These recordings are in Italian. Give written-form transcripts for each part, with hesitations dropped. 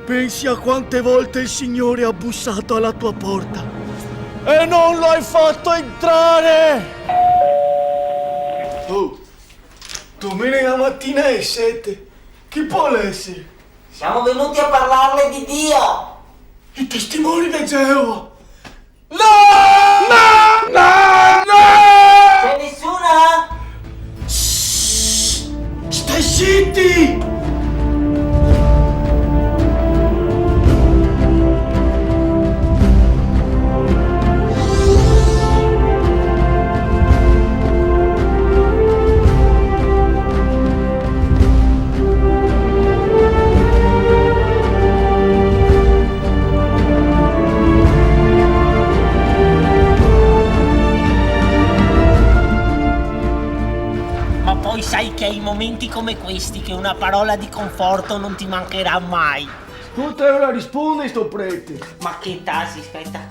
Pensi a quante volte il Signore ha bussato alla tua porta e non lo hai fatto entrare! Oh, domenica mattina alle 7. Chi può essere? Siamo venuti a parlarle di Dio! I testimoni di Geova! No! No! No! No! C'è nessuna? Stai zitti! Sai che è in momenti come questi che una parola di conforto non ti mancherà mai. Ascolta, ora risponde sto prete. Ma che tasi, aspetta.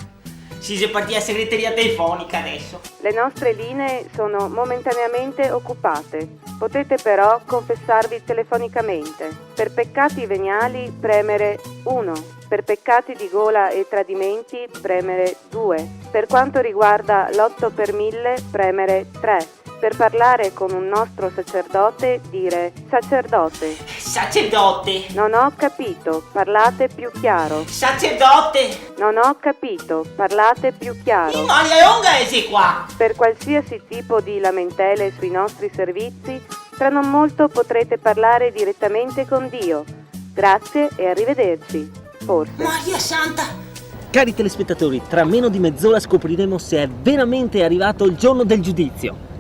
Si è partita segreteria telefonica adesso. Le nostre linee sono momentaneamente occupate. Potete però confessarvi telefonicamente. Per peccati veniali premere 1. Per peccati di gola e tradimenti premere 2. Per quanto riguarda l'8 per 1000 premere 3. Per parlare con un nostro sacerdote dire sacerdote. Sacerdote! Non ho capito, parlate più chiaro. Sacerdote! Non ho capito, parlate più chiaro. Ma le ungheresi qua! Per qualsiasi tipo di lamentele sui nostri servizi, tra non molto potrete parlare direttamente con Dio. Grazie e arrivederci. Forse. Maria Santa! Cari telespettatori, tra meno di mezz'ora scopriremo se è veramente arrivato il giorno del giudizio.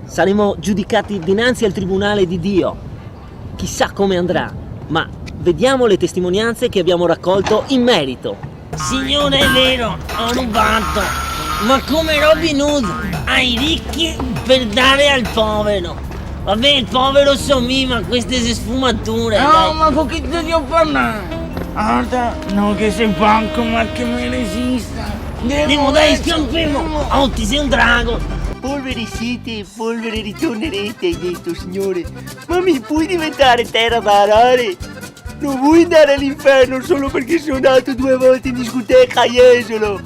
Saremo giudicati dinanzi al tribunale di Dio. Chissà come andrà, ma vediamo le testimonianze che abbiamo raccolto in merito. Signore, è vero, ho rubato, ma come Robin Hood, ai ricchi per dare al povero. Vabbè, il povero sono me, ma queste sfumature. No, dai. ma con chi ti devo parlare? Guarda, non che sei banco, ma che me ne esista. Andiamo, dai, scampiamo. Oh, ti sei un drago. Polvere siete, polvere ritornerete, hai detto, Signore. Ma mi puoi diventare terra da arare? Non vuoi andare all'inferno solo perché sono andato 2 volte in discoteca a Jesolo?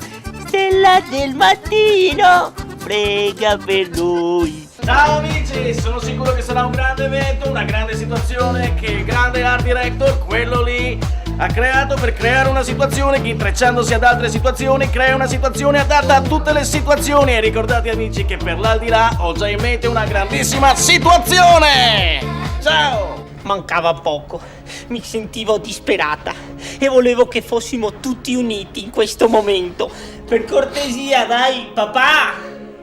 Stella del mattino, prega per noi. Ciao amici, sono sicuro che sarà un grande evento, una grande situazione che il grande art director, quello lì, ha creato per creare una situazione che, intrecciandosi ad altre situazioni, crea una situazione adatta a tutte le situazioni. E ricordate amici che per l'aldilà ho già in mente una grandissima situazione. Ciao! Mancava poco, mi sentivo disperata e volevo che fossimo tutti uniti in questo momento. Per cortesia, dai, papà,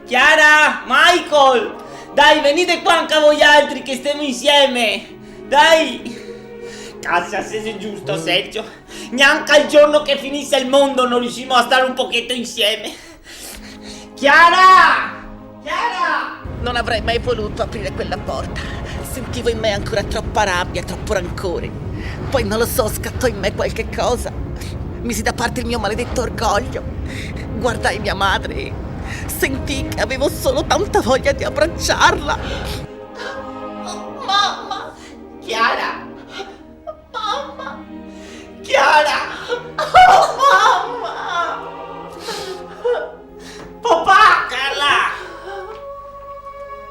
Chiara, Michael, dai, venite qua anche voi altri che stiamo insieme, dai. Cazzo, se è giusto, Sergio. Neanche al giorno che finisse il mondo non riuscimmo a stare un pochetto insieme. Chiara! Chiara! Non avrei mai voluto aprire quella porta. Sentivo in me ancora troppa rabbia, troppo rancore. Poi non lo so, scattò in me qualche cosa. Misi da parte il mio maledetto orgoglio. Guardai mia madre. Sentii che avevo solo tanta voglia di abbracciarla. Oh, mamma! Chiara! Mamma! Chiara! Oh, mamma! Papà! Carla!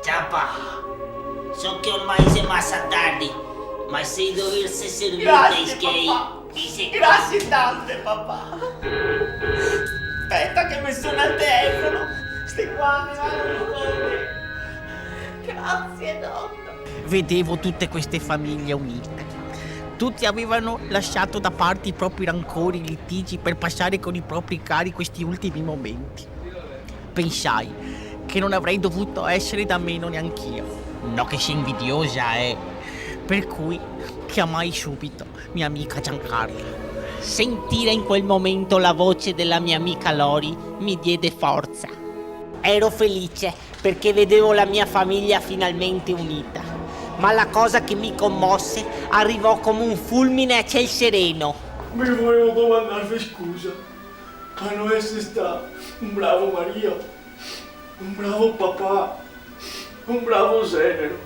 Ciao, papà. So che ormai sei massa tardi, ma se dovesse servirti Grazie tante, papà. Aspetta che mi suona il telefono. Stai qua, mi vanno. Grazie, nonna. Vedevo tutte queste famiglie unite. Tutti avevano lasciato da parte i propri rancori, i litigi per passare con i propri cari questi ultimi momenti. Pensai che non avrei dovuto essere da meno neanch'io. No che sia invidiosa, Per cui chiamai subito mia amica Giancarla. Sentire in quel momento la voce della mia amica Lori mi diede forza. Ero felice perché vedevo la mia famiglia finalmente unita. Ma la cosa che mi commosse arrivò come un fulmine a ciel sereno. Mi volevo domandarvi scusa. A non essere stato un bravo Maria, un bravo papà, un bravo genero.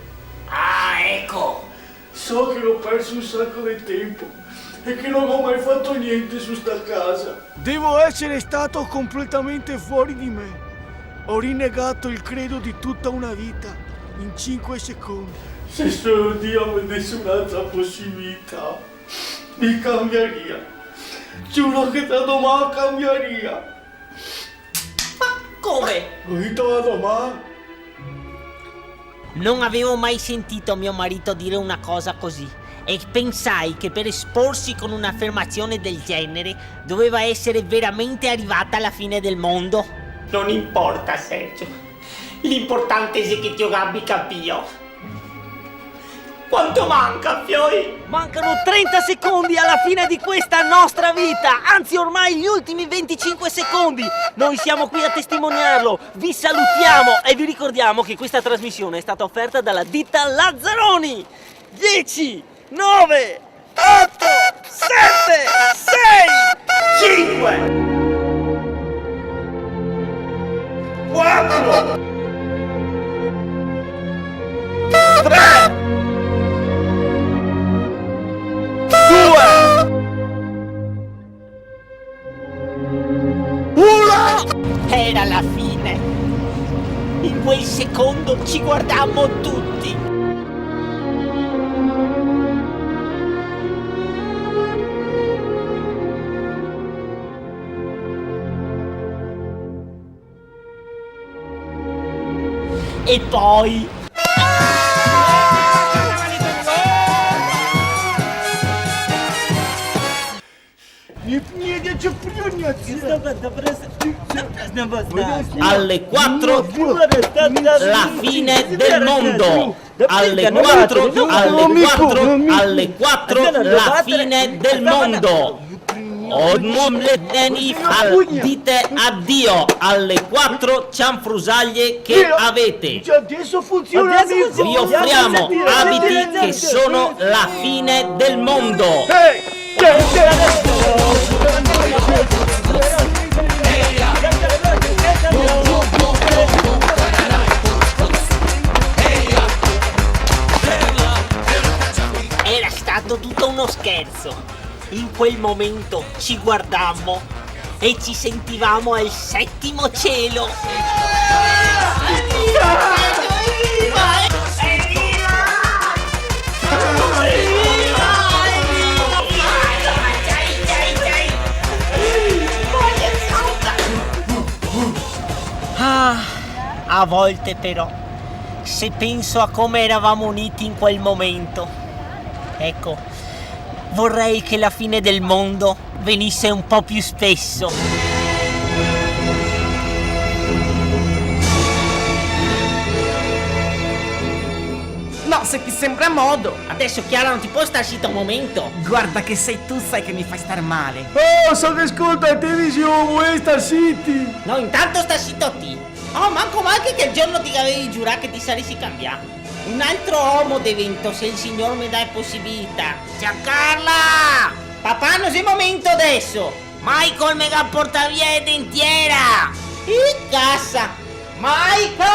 Ah, ecco. So che ho perso un sacco di tempo è che non ho mai fatto niente su sta casa. Devo essere stato completamente fuori di me. Ho rinnegato il credo di tutta una vita in 5 secondi. Se solo Dio avesse un'altra possibilità, mi cambieria. Giuro che da domani cambieria. Come? Ho detto da domani. Non avevo mai sentito mio marito dire una cosa così e pensai che per esporsi con un'affermazione del genere doveva essere veramente arrivata alla fine del mondo. Non importa, Sergio. L'importante è che Tio Gabbi capio. Quanto manca, Fioi? Mancano 30 secondi alla fine di questa nostra vita, anzi ormai gli ultimi 25 secondi. Noi siamo qui a testimoniarlo, vi salutiamo e vi ricordiamo che questa trasmissione è stata offerta dalla ditta Lazzaroni. 10, 9, 8, 7, 6, 5 4 3 Era la fine. In quel secondo ci guardammo tutti. E poi... Alle 4 la fine del mondo. Alle 4 la fine del mondo. Dite addio alle 4 cianfrusaglie che avete. Adesso funziona, amico. Vi offriamo abiti che sono la fine del mondo. Era stato tutto uno scherzo. In quel momento ci guardammo e ci sentivamo al settimo cielo. A volte però, se penso a come eravamo uniti in quel momento, ecco, vorrei che la fine del mondo venisse un po' più spesso. No, se ti sembra modo. Adesso Chiara non ti può star zitto un momento. Guarda che sei tu, sai che mi fai star male. Oh, so che ascolta la televisione, vuoi Star City? No, intanto sta zitto te. Oh, manco mai che il giorno ti avevi giurato che ti saresti cambiato. Un altro uomo divento se il signor mi dà possibilità. Giancarla! Papà, non è il momento adesso. Michael me la porta via dentiera. In casa. Michael!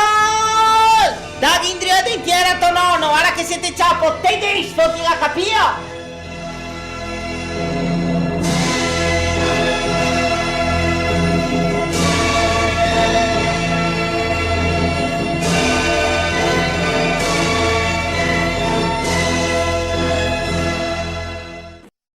Dagli in dentiera a tuo nonno, guarda che siete ciapo tedesco, ti la capio?